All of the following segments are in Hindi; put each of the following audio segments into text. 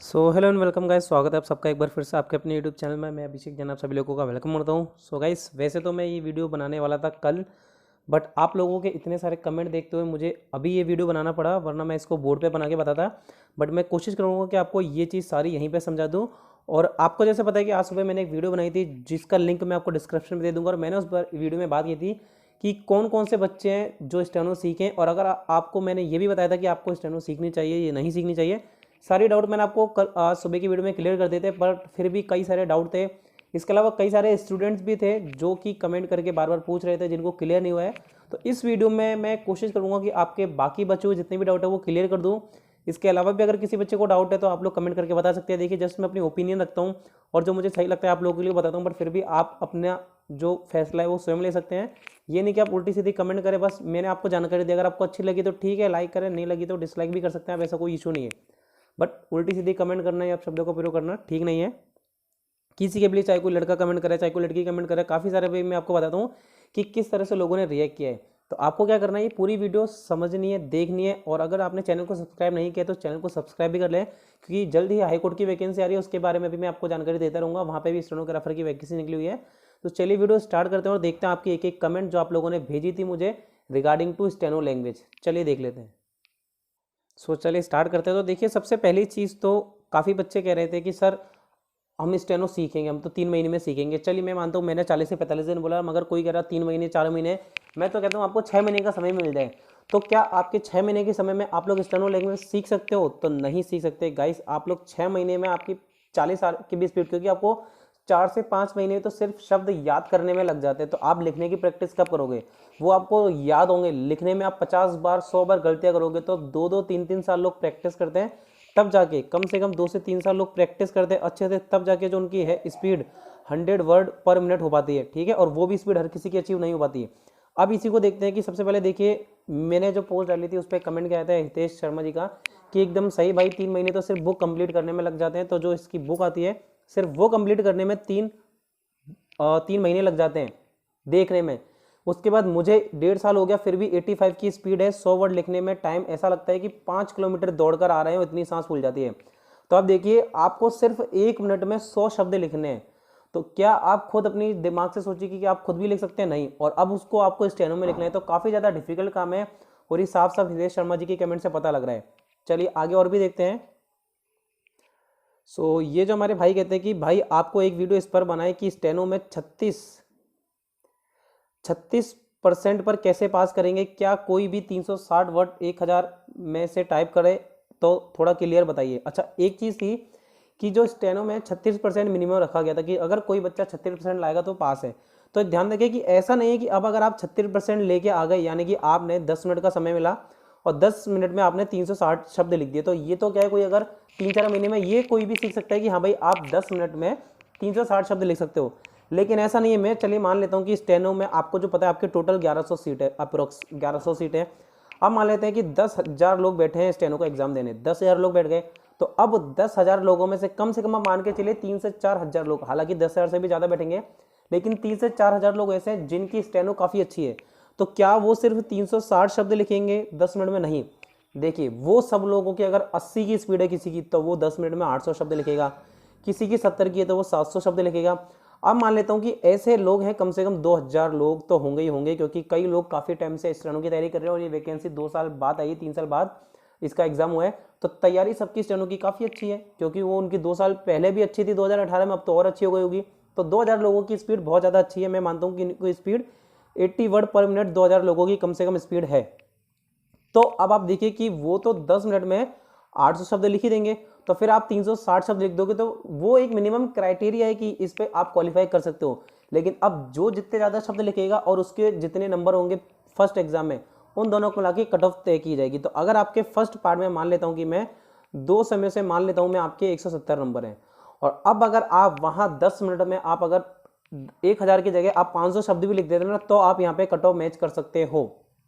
So hello and welcome guys, स्वागत है आप सबका एक बार फिर से आपके अपने यूट्यूब चैनल में। मैं अभिषेक जैन आप सभी लोगों का वेलकम करता हूं। सो गाइस, वैसे तो मैं ये वीडियो बनाने वाला था कल, बट आप लोगों के इतने सारे कमेंट देखते हुए मुझे अभी ये वीडियो बनाना पड़ा, वरना मैं इसको बोर्ड पे बना के बताता। बट मैं कोशिश करूँगा कि आपको ये चीज़ सारी यहीं पर समझा दूँ। और आपको जैसे पता है कि आज सुबह मैंने एक वीडियो बनाई थी जिसका लिंक मैं आपको डिस्क्रिप्शन में दे दूँगा, और मैंने उस वीडियो में बात की थी कि कौन कौन से बच्चे हैं जो स्टेनो सीखें। और अगर आपको मैंने ये भी बताया था कि आपको स्टेनो सीखनी चाहिए या नहीं सीखनी चाहिए, सारी डाउट मैंने आपको कल आज सुबह की वीडियो में क्लियर कर देते हैं। बट फिर भी कई सारे डाउट थे। इसके अलावा कई सारे स्टूडेंट्स भी थे जो कि कमेंट करके बार बार पूछ रहे थे, जिनको क्लियर नहीं हुआ है। तो इस वीडियो में मैं कोशिश करूंगा कि आपके बाकी बच्चों को जितने भी डाउट है वो क्लियर कर दूं। इसके अलावा भी अगर किसी बच्चे को डाउट है तो आप लोग कमेंट करके बता सकते हैं। देखिए, जस्ट मैं अपनी ओपिनियन रखता हूँ और जो मुझे सही लगता है आप लोगों के लिए बताता हूँ, बट फिर भी आप अपना जो फैसला है वो स्वयं ले सकते हैं। ये नहीं कि आप उल्टी सीधी कमेंट करें। बस मैंने आपको जानकारी दी, अगर आपको अच्छी लगी तो ठीक है, लाइक करें, नहीं लगी तो डिसलाइक भी कर सकते हैं, ऐसा कोई इशू नहीं है। बट उल्टी सीधी कमेंट करना या शब्दों का प्रयोग करना ठीक नहीं है किसी के लिए, चाहे कोई लड़का कमेंट करे चाहे कोई लड़की कमेंट करे। काफ़ी सारे वे मैं आपको बताता हूँ कि किस तरह से लोगों ने रिएक्ट किया है। तो आपको क्या करना है, ये पूरी वीडियो समझनी है, देखनी है। और अगर आपने चैनल को सब्सक्राइब नहीं किया तो चैनल को सब्सक्राइब भी कर लें, क्योंकि जल्द ही हाईकोर्ट की वैकेंसी आ रही है, उसके बारे में भी मैं आपको जानकारी देता रहूँगा। वहाँ पर भी स्टेनोग्राफर की वैकेंसी निकली हुई है। तो चलिए वीडियो स्टार्ट करते हैं और देखते हैं आपकी एक एक कमेंट जो आप लोगों ने भेजी थी मुझे रिगार्डिंग टू स्टेनो लैंग्वेज। चलिए देख लेते हैं। सो चलिए स्टार्ट करते हैं। तो देखिए, सबसे पहली चीज़ तो काफ़ी बच्चे कह रहे थे कि सर हम स्टेनो सीखेंगे, हम तो 3 महीने में सीखेंगे। चलिए मैं मानता हूँ, मैंने 40 से 45 दिन बोला, मगर कोई कह रहा 3 महीने 4 महीने। मैं तो कहता हूँ आपको 6 महीने का समय मिल जाए तो क्या आपके 6 महीने के समय में आप लोग स्टेनो लैंग्वेज सीख सकते हो? तो नहीं सीख सकते गाइस। आप लोग 6 महीने में आपकी 40 साल की भी स्पीड, क्योंकि आपको 4 से 5 महीने तो सिर्फ शब्द याद करने में लग जाते हैं। तो आप लिखने की प्रैक्टिस कब करोगे? वो आपको याद होंगे। लिखने में आप 50 बार 100 बार गलतियां करोगे। तो 2-2 3-3 साल लोग प्रैक्टिस करते हैं, तब जाके कम से कम 2 से 3 साल लोग प्रैक्टिस करते हैं अच्छे से, तब जाके जो उनकी है स्पीड 100 वर्ड पर मिनट हो पाती है। ठीक है, और वो भी स्पीड हर किसी की अचीव नहीं हो पाती है। अब इसी को देखते हैं कि सबसे पहले देखिए, मैंने जो पोस्ट डाली थी उस पर कमेंट किया था हितेश शर्मा जी का कि एकदम सही भाई, 3 महीने तो सिर्फ बुक कंप्लीट करने में लग जाते हैं। तो जो इसकी बुक आती है सिर्फ वो कंप्लीट करने में 3 महीने लग जाते हैं देखने में। उसके बाद मुझे 1.5 साल हो गया, फिर भी 85 की स्पीड है। 100 वर्ड लिखने में टाइम ऐसा लगता है कि 5 किलोमीटर दौड़कर आ रहे हैं, इतनी सांस फूल जाती है। तो अब देखिए, आपको सिर्फ 1 मिनट में 100 शब्द लिखने हैं। तो क्या आप खुद अपनी दिमाग से सोचिए कि आप खुद भी लिख सकते हैं? नहीं। और अब उसको आपको स्टेनो में लिखना है, तो काफ़ी ज़्यादा डिफिकल्ट काम है। और ये साफ साफ हितेश शर्मा जी के कमेंट से पता लग रहा है। चलिए आगे और भी देखते हैं। सो ये जो हमारे भाई कहते हैं कि भाई आपको एक वीडियो इस पर बनाए कि स्टेनो में 36% पर कैसे पास करेंगे। क्या कोई भी 360 वर्ड 1000 में से टाइप करे? तो थोड़ा क्लियर बताइए। अच्छा, एक चीज़ थी कि जो स्टेनो में 36% मिनिमम रखा गया था कि अगर कोई बच्चा 36% लाएगा तो पास है। तो ध्यान रखिए कि ऐसा नहीं है कि अब अगर आप 36% लेके आ गए, यानी कि आपने 10 मिनट का समय मिला और 10 मिनट में आपने 360 शब्द लिख दिए, तो ये तो क्या है, कोई अगर 3-4 महीने में ये कोई भी सीख सकता है कि हाँ भाई आप 10 मिनट में 360 शब्द लिख सकते हो। लेकिन ऐसा नहीं है। मैं चलिए मान लेता हूँ कि स्टेनो में आपको जो पता है आपके टोटल 1100 सीट है, अप्रोक्स 1100 सीट है। अब मान लेते हैं कि 10,000 लोग बैठे हैं स्टेनो का एग्जाम देने, 10,000 लोग बैठ गए। तो अब 10,000 लोगों में से कम आप मान के चलिए 3 से 4 हजार लोग, हालांकि 10,000 से भी ज़्यादा बैठेंगे, लेकिन 3 से 4 हजार लोग ऐसे हैं जिनकी स्टेनो काफ़ी अच्छी है। तो क्या वो सिर्फ 360 शब्द लिखेंगे 10 मिनट में? नहीं। देखिए, वो सब लोगों की अगर 80 की स्पीड है किसी की, तो वो 10 मिनट में 800 शब्द लिखेगा। किसी की 70 की है तो वो 700 शब्द लिखेगा। अब मान लेता हूँ कि ऐसे लोग हैं कम से कम 2,000 लोग तो होंगे ही होंगे, क्योंकि कई लोग काफ़ी टाइम से स्टेनो की तैयारी कर रहे हैं और ये वैकेंसी 2 साल बाद आई है, 3 साल बाद इसका एग्जाम हुआ है। तो तैयारी सबकी स्टेनो की काफ़ी अच्छी है, क्योंकि वो उनकी 2 साल पहले भी अच्छी थी 2018 में, अब तो और अच्छी हो गई होगी। तो 2,000 लोगों की स्पीड बहुत ज़्यादा अच्छी है। मैं मानता हूँ कि इनकी स्पीड 80 वर्ड पर मिनट 2,000 लोगों की कम से कम स्पीड है। तो अब आप देखिए कि वो तो 10 मिनट में 800 शब्द लिख ही देंगे। तो फिर आप 360 शब्द लिख दोगे, तो वो एक मिनिमम क्राइटेरिया है कि इस पे आप क्वालिफाई कर सकते हो। लेकिन अब जो जितने ज़्यादा शब्द लिखेगा और उसके जितने नंबर होंगे फर्स्ट एग्जाम में, उन दोनों को मिला के कट ऑफ तय की जाएगी। तो अगर आपके फर्स्ट पार्ट में मान लेता हूँ कि मैं 2 समय से मान लेता हूँ मैं आपके 170 नंबर हैं, और अब अगर आप वहाँ 10 मिनट में आप अगर 1,000 की जगह आप 500 शब्द भी लिख देते हो ना, तो आप यहाँ पे कट ऑफ मैच कर सकते हो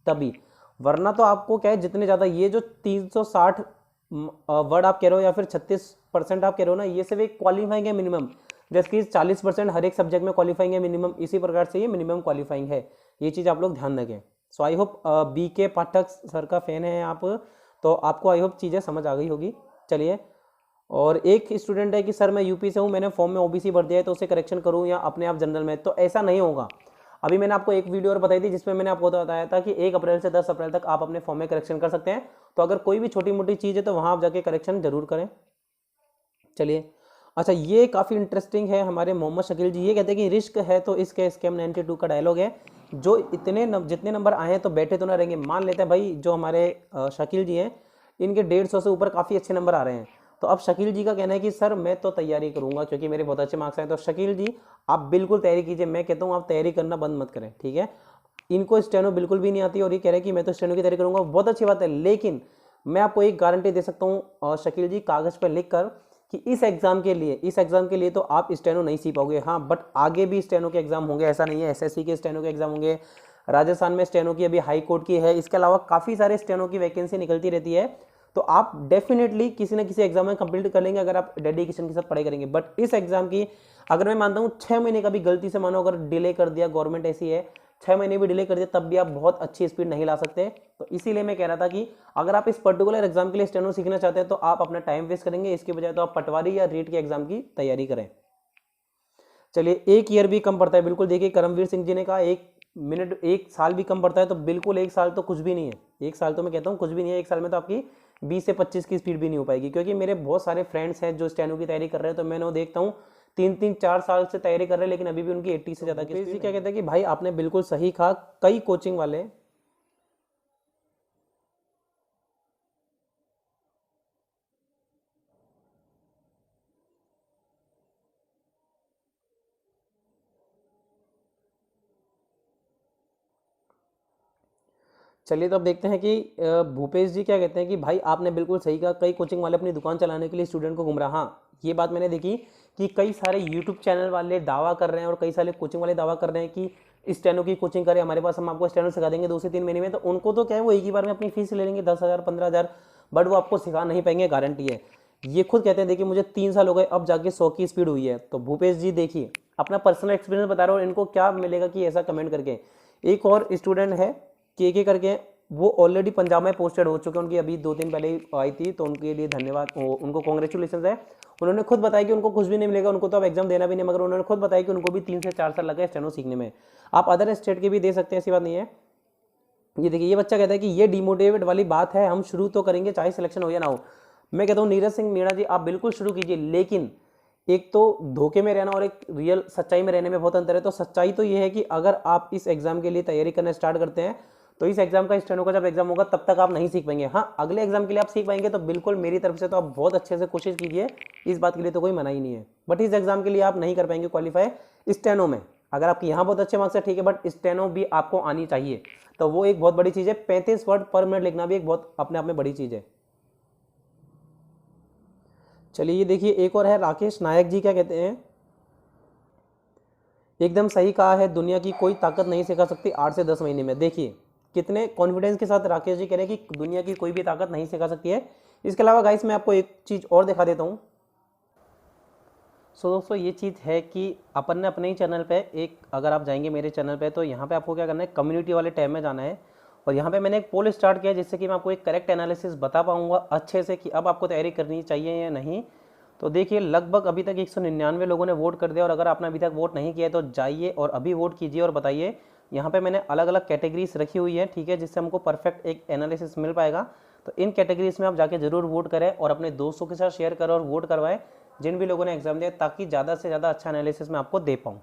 तभी। वरना तो आपको क्या है, जितने ज़्यादा ये जो 360 वर्ड आप कह रहे हो या फिर 36% आप कह रहे हो ना, ये सिर्फ एक क्वालिफाइंग है मिनिमम। जैसे कि 40% हर एक सब्जेक्ट में क्वालिफाइंग है मिनिमम, इसी प्रकार से ये मिनिमम क्वालिफाइंग है। ये चीज़ आप लोग ध्यान रखें। सो आई होप बी के पाठक सर का फैन है आप, तो आपको आई होप चीज़ें समझ आ गई होगी। चलिए और एक स्टूडेंट है कि सर मैं यूपी से हूँ, मैंने फॉर्म में ओबीसी भर दिया है तो उसे करेक्शन करूँ या अपने आप जनरल में, तो ऐसा नहीं होगा। अभी मैंने आपको एक वीडियो और बताई थी जिसमें मैंने आपको बताया था कि 1 अप्रैल से 10 अप्रैल तक आप अपने फॉर्म में करेक्शन कर सकते हैं। तो अगर कोई भी छोटी मोटी चीज़ है तो वहाँ आप जाके करेक्शन जरूर करें। चलिए, अच्छा ये काफ़ी इंटरेस्टिंग है, हमारे मोहम्मद शकील जी ये कहते हैं कि रिस्क है तो इसके स्कैम 92 का डायलॉग है, जो जितने नंबर आए हैं तो बैठे तो ना रहेंगे। मान लेते हैं भाई जो हमारे शकील जी हैं, इनके 150 से ऊपर काफ़ी अच्छे नंबर आ रहे हैं, तो अब शकील जी का कहना है कि सर मैं तो तैयारी करूंगा क्योंकि मेरे बहुत अच्छे मार्क्स आए। तो शकील जी आप बिल्कुल तैयारी कीजिए, मैं कहता हूँ आप तैयारी करना बंद मत करें, ठीक है। इनको स्टेनो बिल्कुल भी नहीं आती और ये कह रहे हैं कि मैं तो स्टेनो की तैयारी करूंगा, बहुत अच्छी बात है। लेकिन मैं आपको एक गारंटी दे सकता हूँ शकील जी, कागज़ पर लिख कर, कि इस एग्ज़ाम के लिए तो आप स्टेनो नहीं सीख पाओगे। हाँ, बट आगे भी स्टेनो के एग्ज़ाम होंगे, ऐसा नहीं है। एसएससी के स्टेनो के एग्ज़ाम होंगे, राजस्थान में स्टेनो की अभी हाई कोर्ट की है, इसके अलावा काफ़ी सारे स्टेनो की वैकेंसी निकलती रहती है। तो आप डेफिनेटली किसी न किसी एग्जाम में कंप्लीट कर लेंगे अगर आप डेडिकेशन के साथ पढ़ाई करेंगे। बट इस एग्जाम की अगर मैं मानता हूँ 6 महीने का भी गलती से मानो अगर डिले कर दिया, गवर्नमेंट ऐसी है 6 महीने भी डिले कर दिया, तब भी आप बहुत अच्छी स्पीड नहीं ला सकते। तो इसीलिए मैं कह रहा था कि अगर आप इस पर्टिकुलर एग्जाम के लिए स्टेनो सीखना चाहते हैं तो आप अपना टाइम वेस्ट करेंगे, इसके बजाय तो आप पटवारी या रीट के एग्जाम की तैयारी करें। चलिए, 1 ईयर भी कम पड़ता है, बिल्कुल देखिए करमवीर सिंह जी ने कहा 1 साल भी कम पड़ता है, तो बिल्कुल 1 साल तो कुछ भी नहीं है। 1 साल तो मैं कहता हूँ कुछ भी नहीं है। 1 साल में तो आपकी 20 से 25 की स्पीड भी नहीं हो पाएगी, क्योंकि मेरे बहुत सारे फ्रेंड्स हैं जो स्टेनो की तैयारी कर रहे हैं, तो मैंने वो देखता हूँ 3-4 साल से तैयारी कर रहे हैं, लेकिन अभी भी उनकी 80 से ज़्यादा की स्पीड। क्या कहते हैं कि भाई आपने बिल्कुल सही कहा, कई कोचिंग वाले चलिए, तो अब देखते हैं कि भूपेश जी क्या कहते हैं कि भाई आपने बिल्कुल सही कहा, कई कोचिंग वाले अपनी दुकान चलाने के लिए स्टूडेंट को गुमराह। हाँ, ये बात मैंने देखी कि कई सारे यूट्यूब चैनल वाले दावा कर रहे हैं और कई सारे कोचिंग वाले दावा कर रहे हैं कि स्टेनो की कोचिंग करें हमारे पास, हम आपको स्टेनो सिखा देंगे 2 से 3 महीने में। तो उनको तो क्या है, वो एक ही बार में अपनी फीस ले लेंगे 10,000 15,000, बट वो आपको सिखा नहीं पाएंगे, गारंटी है। ये खुद कहते हैं देखिए मुझे 3 साल हो गए, अब जाके 100 की स्पीड हुई है। तो भूपेश जी देखिए अपना पर्सनल एक्सपीरियंस बता रहे हो, और इनको क्या मिलेगा कि ऐसा कमेंट करके। एक और स्टूडेंट है के करके, वो ऑलरेडी पंजाब में पोस्टेड हो चुके हैं, उनकी अभी 2 दिन पहले ही आई थी, तो उनके लिए धन्यवाद, उनको कॉन्ग्रेचुलेशन है। उन्होंने खुद बताया कि उनको कुछ भी नहीं मिलेगा, उनको तो अब एग्जाम देना भी नहीं, मगर उन्होंने खुद बताया कि उनको भी 3 से 4 साल लगे स्टेनो सीखने में। आप अदर स्टेट के भी दे सकते हैं, ऐसी बात नहीं है। ये देखिए, ये बच्चा कहता है कि ये डिमोटिवेट वाली बात है, हम शुरू तो करेंगे चाहे सिलेक्शन हो या ना हो। मैं कहता हूँ नीरज सिंह मीणा जी आप बिल्कुल शुरू कीजिए, लेकिन एक तो धोखे में रहना और एक रियल सच्चाई में रहने में बहुत अंतर है। तो सच्चाई तो ये है कि अगर आप इस एग्जाम के लिए तैयारी करना स्टार्ट करते हैं तो इस एग्जाम का स्टेनो का जब एग्जाम होगा तब तक आप नहीं सीख पाएंगे। हाँ, अगले एग्जाम के लिए आप सीख पाएंगे, तो बिल्कुल मेरी तरफ से तो आप बहुत अच्छे से कोशिश कीजिए, इस बात के लिए तो कोई मना ही नहीं है। बट इस एग्जाम के लिए आप नहीं कर पाएंगे क्वालिफाई स्टेनो में। अगर आपके यहाँ बहुत अच्छे मार्क्स है ठीक है, बट स्टेनो भी आपको आनी चाहिए, तो वो एक बहुत बड़ी चीज़ है। 35 वर्ड पर मिनट लिखना भी एक बहुत अपने आप में बड़ी चीज़ है। चलिए, ये देखिए एक और है राकेश नायक जी, क्या कहते हैं, एकदम सही कहा है, दुनिया की कोई ताकत नहीं सिखा सकती 8 से 10 महीने में। देखिए कितने कॉन्फिडेंस के साथ राकेश जी कह रहे हैं कि दुनिया की कोई भी ताकत नहीं सिखा सकती है। इसके अलावा गाइस मैं आपको एक चीज़ और दिखा देता हूँ। सो दोस्तों, ये चीज़ है कि अपन ने अपने ही चैनल पे एक, अगर आप जाएंगे मेरे चैनल पे तो यहाँ पे आपको क्या करना है, कम्युनिटी वाले टैब में जाना है, और यहाँ पे मैंने एक पोल स्टार्ट किया जिससे कि मैं आपको एक करेक्ट एनालिसिस बता पाऊँगा अच्छे से कि अब आपको तैयारी करनी चाहिए या नहीं। तो देखिए लगभग अभी तक 199 लोगों ने वोट कर दिया, और अगर आपने अभी तक वोट नहीं किया है तो जाइए और अभी वोट कीजिए और बताइए। यहाँ पे मैंने अलग अलग कैटेगरीज रखी हुई है, ठीक है, जिससे हमको परफेक्ट एक एनालिसिस मिल पाएगा। तो इन कैटेगरीज में आप जाके जरूर वोट करें और अपने दोस्तों के साथ शेयर करें और वोट करवाएं जिन भी लोगों ने एग्जाम दिया, ताकि ज़्यादा से ज़्यादा अच्छा एनालिसिस मैं आपको दे पाऊँ।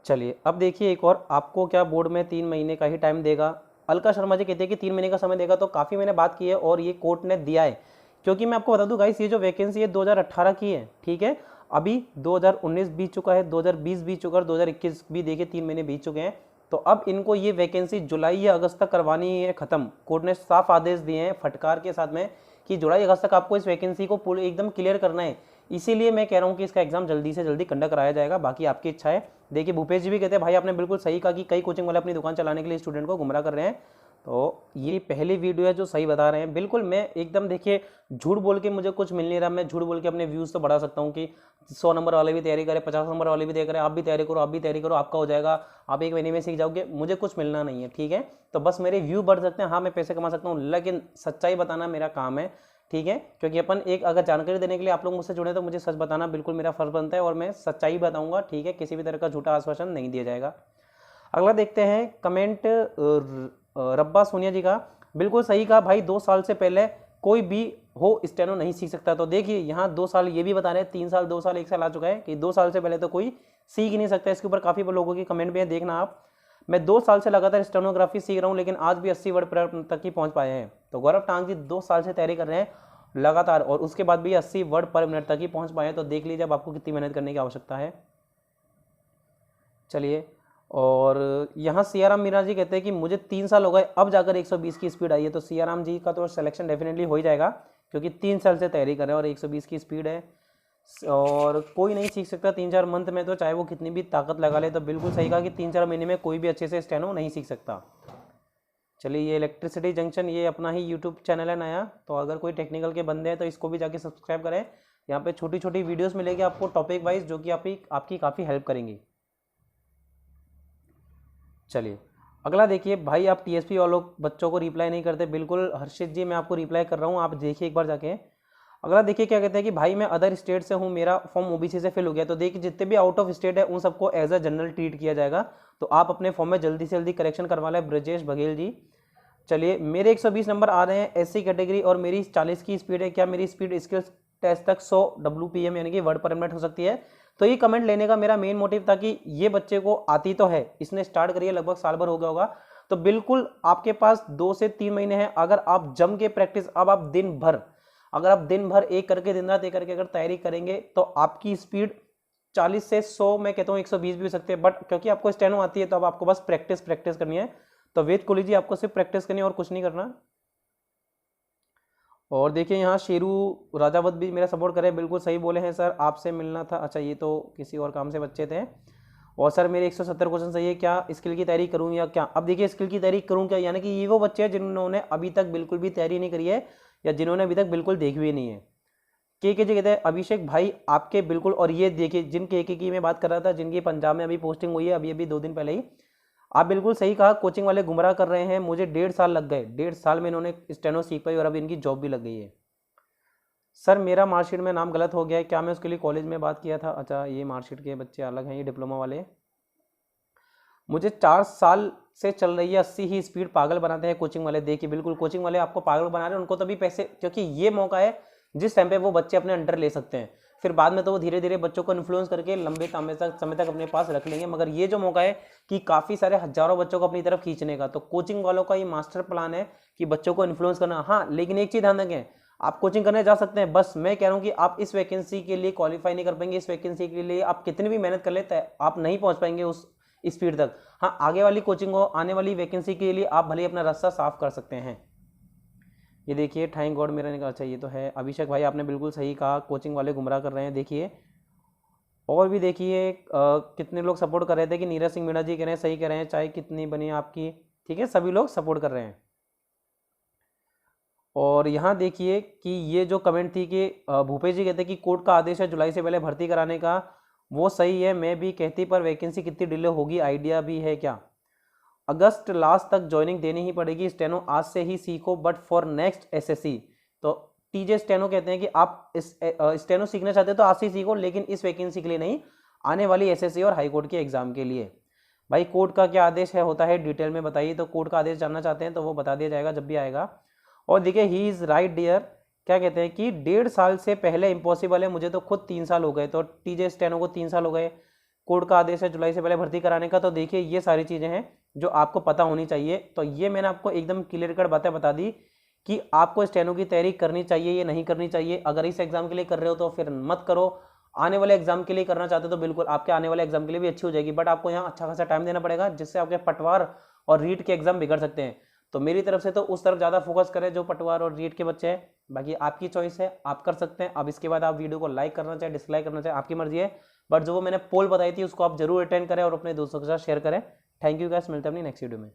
चलिए, अब देखिए एक और, आपको क्या बोर्ड में 3 महीने का ही टाइम देगा। अलका शर्मा जी कहते हैं कि 3 महीने का समय देगा, तो काफ़ी मैंने बात की है और ये कोर्ट ने दिया है। क्योंकि मैं आपको बता दूं गाइस, ये जो वैकेंसी है 2018 की है, ठीक है, अभी 2019 बीत चुका है, 2020 बीत चुका है, 2021 भी देखिए 3 महीने बीत चुके हैं। तो अब इनको ये वैकेंसी जुलाई या अगस्त तक करवानी है ख़त्म। कोर्ट ने साफ आदेश दिए हैं फटकार के साथ में कि जुलाई अगस्त तक आपको इस वैकेंसी को पूरी एकदम क्लियर करना है। इसीलिए मैं कह रहा हूँ कि इसका एग्जाम जल्दी से जल्दी कंडक्ट कराया जाएगा, बाकी आपकी इच्छा है। देखिए भूपेश जी भी कहते हैं भाई आपने बिल्कुल सही कहा कि कई कोचिंग वाले अपनी दुकान चलाने के लिए स्टूडेंट को गुमराह कर रहे हैं। तो ये पहली वीडियो है जो सही बता रहे हैं, बिल्कुल मैं एकदम, देखिए झूठ बोल के मुझे कुछ मिल नहीं रहा। मैं झूठ बोल के अपने व्यूज़ तो बढ़ा सकता हूँ कि 100 नंबर वाले भी तैयारी करें, 50 नंबर वाले भी तैयारी करें, आप भी तैयारी करो, आप भी तैयारी करो, आपका हो जाएगा, आप 1 महीने में सीख जाओगे। मुझे कुछ मिलना नहीं है, ठीक है। तो बस मेरे व्यू बढ़ सकते हैं, हाँ मैं पैसे कमा सकता हूँ, लेकिन सच्चाई बताना मेरा काम है, ठीक है, क्योंकि अपन एक अगर जानकारी देने के लिए आप लोग मुझसे जुड़े तो मुझे सच बताना बिल्कुल मेरा फर्ज बनता है और मैं सच्चाई बताऊंगा, ठीक है, किसी भी तरह का झूठा आश्वासन नहीं दिया जाएगा। अगला देखते हैं कमेंट रब्बा सोनिया जी का, बिल्कुल सही कहा भाई, 2 साल से पहले कोई भी हो स्टेनो नहीं सीख सकता। तो देखिए यहाँ 2 साल ये भी बता रहे हैं, 3 साल 2 साल 1 साल आ चुका है कि 2 साल से पहले तो कोई सीख ही नहीं सकता। इसके ऊपर काफ़ी लोगों की कमेंट भी है, देखना आप। मैं 2 साल से लगातार स्टेनोग्राफी सीख रहा हूँ लेकिन आज भी 80 वर्ड तक ही पहुँच पाए हैं। तो गौरव टांग जी 2 साल से तैयारी कर रहे हैं लगातार और उसके बाद भी 80 वर्ड पर मिनट तक ही पहुँच पाए हैं। तो देख लीजिए अब आपको कितनी मेहनत करने की आवश्यकता है। चलिए, और यहाँ सियाराम मीरा जी कहते हैं कि मुझे 3 साल हो गए अब जाकर 120 की स्पीड आई है। तो सियाराम जी का तो सिलेक्शन डेफिनेटली हो ही जाएगा क्योंकि 3 साल से तैयारी कर रहे हैं और 120 की स्पीड है और कोई नहीं सीख सकता 3-4 मंथ में, तो चाहे वो कितनी भी ताकत लगा ले। तो बिल्कुल सही कहा कि 3-4 महीने में कोई भी अच्छे से स्टेनो नहीं सीख सकता। चलिए, ये इलेक्ट्रिसिटी जंक्शन ये अपना ही यूट्यूब चैनल है नया, तो अगर कोई टेक्निकल के बंदे हैं तो इसको भी जाके सब्सक्राइब करें। यहाँ पे छोटी छोटी वीडियोस मिलेगी आपको टॉपिक वाइज जो कि आपकी काफ़ी हेल्प करेंगी। चलिए अगला देखिए भाई, आप टीएसपी वालों बच्चों को रिप्लाई नहीं करते। बिल्कुल हर्षित जी मैं आपको रिप्लाई कर रहा हूँ, आप देखिए एक बार जाके। अगला देखिए क्या कहते हैं कि भाई मैं अदर स्टेट से हूँ, मेरा फॉर्म ओबीसी से फिल हो गया। तो देखिए जितने भी आउट ऑफ स्टेट है उन सबको एज अ जनरल ट्रीट किया जाएगा। तो आप अपने फॉर्म में जल्दी से जल्दी करेक्शन करवा लें ब्रजेश बघेल जी। चलिए, मेरे 120 नंबर आ रहे हैं एससी कैटेगरी और मेरी 40 की स्पीड है, क्या मेरी स्पीड स्किल्स टेस्ट तक 100 WPM यानी कि वर्ड पर मिनट हो सकती है? तो ये कमेंट लेने का मेरा मेन मोटिव था कि ये बच्चे को आती तो है, इसने स्टार्ट करी है, लगभग साल भर हो गया होगा। तो बिल्कुल आपके पास 2 से 3 महीने हैं। अगर आप जम के प्रैक्टिस, अब आप दिन भर, अगर आप दिन भर एक करके दिन रात एक करके अगर तैयारी करेंगे तो आपकी स्पीड 40 से 100, मैं कहता हूँ 120 भी हो सकते हैं। बट क्योंकि आपको स्टेनो आती है तो अब आपको बस प्रैक्टिस करनी है। तो वेद कोहली जी आपको सिर्फ प्रैक्टिस करनी है और कुछ नहीं करना। और देखिए यहाँ शेरू राजावत भी मेरा सपोर्ट करे, बिल्कुल सही बोले हैं सर, आपसे मिलना था। अच्छा, ये तो किसी और काम से बच्चे थे। और सर मेरे 170 क्वेश्चन सही है, क्या स्किल की तैयारी करूँ या क्या? अब देखिए स्किल की तैयारी करूँ क्या, यानी कि ये वो बच्चे हैं जिन्होंने अभी तक बिल्कुल भी तैयारी नहीं करी है या जिन्होंने अभी तक बिल्कुल देखी हुई नहीं है। के जी कहते हैं अभिषेक भाई आपके बिल्कुल, और ये देखिए जिन के की मैं बात कर रहा था, जिनकी पंजाब में अभी पोस्टिंग हुई है अभी 2 दिन पहले ही, आप बिल्कुल सही कहा, कोचिंग वाले गुमराह कर रहे हैं। मुझे 1.5 साल लग गए, 1.5 साल में इन्होंने स्टेनो सीख पाई और अब इनकी जॉब भी लग गई है। सर मेरा मार्कशीट में नाम गलत हो गया है, क्या मैं उसके लिए कॉलेज में बात किया था? अच्छा, ये मार्कशीट के बच्चे अलग हैं, ये डिप्लोमा वाले। मुझे 4 साल से चल रही है 80 ही स्पीड, पागल बनाते हैं कोचिंग वाले। देखिए बिल्कुल कोचिंग वाले आपको पागल बना रहे हैं, उनको तभी पैसे, क्योंकि ये मौका है जिस टाइम पे वो बच्चे अपने अंडर ले सकते हैं। फिर बाद में तो वो धीरे धीरे बच्चों को इन्फ्लुएंस करके लंबे समय तक अपने पास रख लेंगे। मगर ये जो मौका है कि काफ़ी सारे हजारों बच्चों को अपनी तरफ खींचने का, तो कोचिंग वालों का ये मास्टर प्लान है कि बच्चों को इन्फ्लुएंस करना। हाँ, लेकिन एक चीज़ ध्यान रखें, आप कोचिंग करने जा सकते हैं, बस मैं कह रहा हूँ कि आप इस वैकेंसी के लिए क्वालिफाई नहीं कर पाएंगे। इस वैकेंसी के लिए आप कितनी भी मेहनत कर लेते हैं, आप नहीं पहुँच पाएंगे उस स्पीड तक। हाँ, आगे वाली कोचिंग हो, आने वाली वैकेंसी के लिए आप भले अपना रास्ता साफ कर सकते हैं। ये देखिए थैंक गॉड मेरा निकाल चाहिए तो है। अभिषेक भाई आपने बिल्कुल सही कहा, कोचिंग वाले गुमराह कर रहे हैं। देखिए और भी देखिए कितने लोग सपोर्ट कर रहे थे कि नीरज सिंह मीणा जी कह रहे हैं, सही कह रहे हैं, चाहे कितनी बनी आपकी, ठीक है, सभी लोग सपोर्ट कर रहे हैं। और यहाँ देखिए कि ये जो कमेंट थी कि भूपेश जी कहते हैं कि कोर्ट का आदेश है जुलाई से पहले भर्ती कराने का, वो सही है, मैं भी कहती, पर वैकेंसी कितनी डिले होगी, आइडिया भी है क्या? अगस्त लास्ट तक ज्वाइनिंग देनी ही पड़ेगी, स्टेनो आज से ही सीखो बट फॉर नेक्स्ट एसएससी। तो टीजे स्टेनो कहते हैं कि आप इस स्टेनो सीखना चाहते हो तो आज से ही सीखो, लेकिन इस वैकेंसी के लिए नहीं, आने वाली एसएससी और हाईकोर्ट के एग्जाम के लिए। भाई कोर्ट का क्या आदेश है होता है डिटेल में बताइए, तो कोर्ट का आदेश जानना चाहते हैं तो वो बता दिया जाएगा जब भी आएगा। और देखिए ही इज़ राइट डियर, क्या कहते हैं कि 1.5 साल से पहले इम्पॉसिबल है, मुझे तो खुद 3 साल हो गए, तो टीजे स्टेनो को 3 साल हो गए, कोर्ट का आदेश है जुलाई से पहले भर्ती कराने का। तो देखिए ये सारी चीज़ें हैं जो आपको पता होनी चाहिए। तो ये मैंने आपको एकदम क्लियर कट बातें बता दी कि आपको स्टेनो की तैयारी करनी चाहिए या नहीं करनी चाहिए। अगर इस एग्जाम के लिए कर रहे हो तो फिर मत करो, आने वाले एग्जाम के लिए करना चाहते हो तो बिल्कुल आपके आने वाले एग्जाम के लिए भी अच्छी हो जाएगी, बट आपको यहाँ अच्छा खासा टाइम देना पड़ेगा, जिससे आपके पटवार और रीट के एग्जाम बिगड़ सकते हैं। तो मेरी तरफ से तो उस तरफ ज़्यादा फोकस करें जो पटवार और रीट के बच्चे हैं, बाकी आपकी चॉइस है, आप कर सकते हैं। अब इसके बाद आप वीडियो को लाइक करना चाहे डिसलाइक करना चाहे आपकी मर्जी है, बट जो वो मैंने पोल बताई थी उसको आप जरूर अटेंड करें और अपने दोस्तों के साथ शेयर करें। थैंक यू गाइस, मिलते हैं अपनी नेक्स्ट वीडियो में।